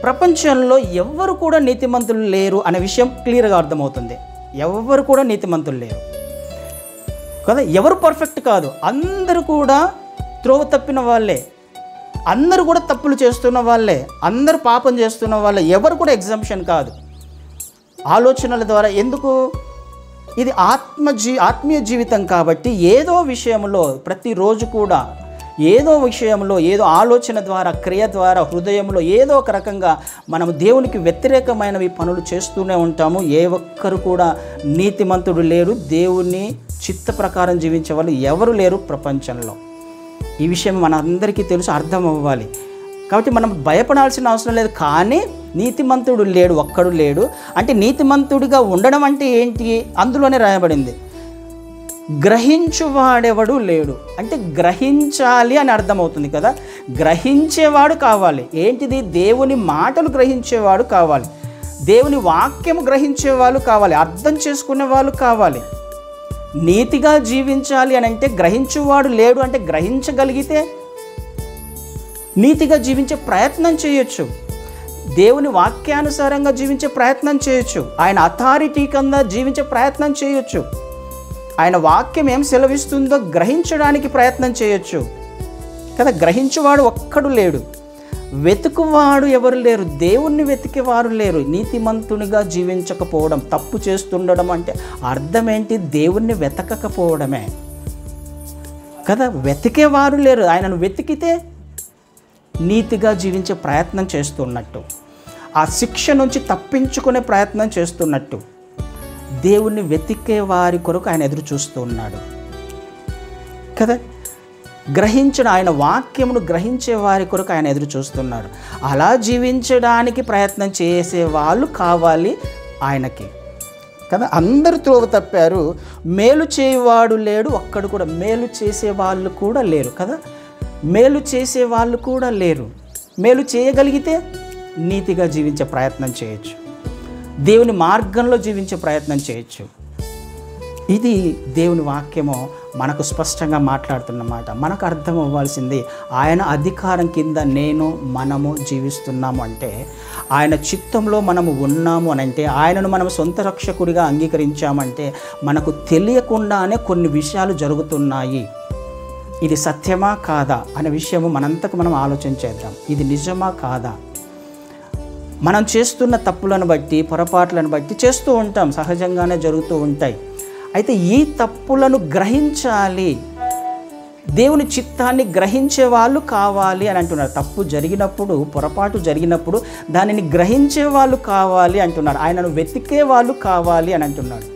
ప్రపంచంలో ఎవ్వరు కూడా నీతిమంతులు లేరు అనే విషయం క్లియర్గా అర్థమవుతుంది. ఎవ్వరు కూడా నీతిమంతులు లేరు కదా. ఎవరు పర్ఫెక్ట్ కాదు, అందరూ కూడా త్రోవ తప్పిన వాళ్ళే, అందరూ కూడా తప్పులు చేస్తున్న వాళ్ళే, అందరూ పాపం చేస్తున్న వాళ్ళే, ఎవరు కూడా ఎగ్జంప్షన్ కాదు. ఆలోచనల ద్వారా ఎందుకు, ఇది ఆత్మీయ జీవితం కాబట్టి ఏదో విషయంలో ప్రతిరోజు కూడా ఏదో విషయంలో ఏదో ఆలోచన ద్వారా క్రియ ద్వారా హృదయంలో ఏదో ఒక రకంగా మనం దేవునికి వ్యతిరేకమైనవి పనులు చేస్తూనే ఉంటాము. ఏ ఒక్కరు కూడా నీతిమంతుడు లేరు, దేవుని చిత్త ప్రకారం జీవించే వాళ్ళు ఎవరు లేరు ప్రపంచంలో. ఈ విషయం మనందరికీ తెలుసు, అర్థం అవ్వాలి. కాబట్టి మనం భయపడాల్సిన అవసరం లేదు. కానీ నీతిమంతుడు లేడు, ఒక్కడు లేడు. అంటే నీతిమంతుడిగా ఉండడం అంటే ఏంటి, అందులోనే రాయబడింది, గ్రహించువాడెవడు లేడు. అంటే గ్రహించాలి అని అర్థమవుతుంది కదా. గ్రహించేవాడు కావాలి. ఏంటిది, దేవుని మాటలు గ్రహించేవాడు కావాలి, దేవుని వాక్యము గ్రహించేవాళ్ళు కావాలి, అర్థం చేసుకునే వాళ్ళు కావాలి. నీతిగా జీవించాలి అని అంటే గ్రహించువాడు లేడు. అంటే గ్రహించగలిగితే నీతిగా జీవించే ప్రయత్నం చేయొచ్చు, దేవుని వాక్యానుసారంగా జీవించే ప్రయత్నం చేయొచ్చు, ఆయన అథారిటీ కింద జీవించే ప్రయత్నం చేయొచ్చు, ఆయన వాక్యం ఏం సెలవిస్తుందో గ్రహించడానికి ప్రయత్నం చేయొచ్చు కదా. గ్రహించువాడు ఒక్కడు లేడు, వెతుకువాడు ఎవరు లేరు, దేవుణ్ణి వెతికేవారు లేరు. నీతిమంతునిగా జీవించకపోవడం, తప్పు చేస్తుండడం అంటే అర్థం ఏంటి, దేవుణ్ణి వెతకకపోవడమే కదా. వెతికేవారు లేరు. ఆయనను వెతికితే నీతిగా జీవించే ప్రయత్నం చేస్తున్నట్టు, ఆ శిక్ష నుంచి తప్పించుకునే ప్రయత్నం చేస్తున్నట్టు. దేవుణ్ణి వెతికే వారి కొరకు ఆయన ఎదురు చూస్తూ ఉన్నాడు కదా. గ్రహించడం, ఆయన వాక్యమును గ్రహించే వారి కొరకు ఆయన ఎదురు చూస్తున్నాడు. అలా జీవించడానికి ప్రయత్నం చేసే వాళ్ళు కావాలి ఆయనకి కదా. అందరూ త్రోవ తప్పారు, మేలు చేయవాడు లేడు, ఒక్కడు కూడా. మేలు చేసే వాళ్ళు కూడా లేరు కదా. మేలు చేసే వాళ్ళు కూడా లేరు. మేలు చేయగలిగితే నీతిగా జీవించే ప్రయత్నం చేయొచ్చు, దేవుని మార్గంలో జీవించే ప్రయత్నం చేయొచ్చు. ఇది దేవుని వాక్యము మనకు స్పష్టంగా మాట్లాడుతున్నమాట. మనకు అర్థం అవ్వాల్సింది, ఆయన అధికారం కింద మనము జీవిస్తున్నాము అంటే, ఆయన చిత్తంలో మనము ఉన్నాము అని అంటే, ఆయనను మనం సొంత రక్షకుడిగా అంగీకరించామంటే మనకు తెలియకుండానే కొన్ని విషయాలు జరుగుతున్నాయి. ఇది సత్యమా కాదా అనే విషయము మనంతకు మనం ఆలోచన చేద్దాం. ఇది నిజమా కాదా? మనం చేస్తున్న తప్పులను బట్టి, పొరపాట్లను బట్టి చేస్తూ ఉంటాం, సహజంగానే జరుగుతూ ఉంటాయి. అయితే ఈ తప్పులను గ్రహించాలి, దేవుని చిత్తాన్ని గ్రహించే వాళ్ళు కావాలి అని అంటున్నారు. తప్పు జరిగినప్పుడు, పొరపాటు జరిగినప్పుడు దానిని గ్రహించే వాళ్ళు కావాలి అంటున్నారు. ఆయనను వెతికే వాళ్ళు కావాలి అని అంటున్నాడు.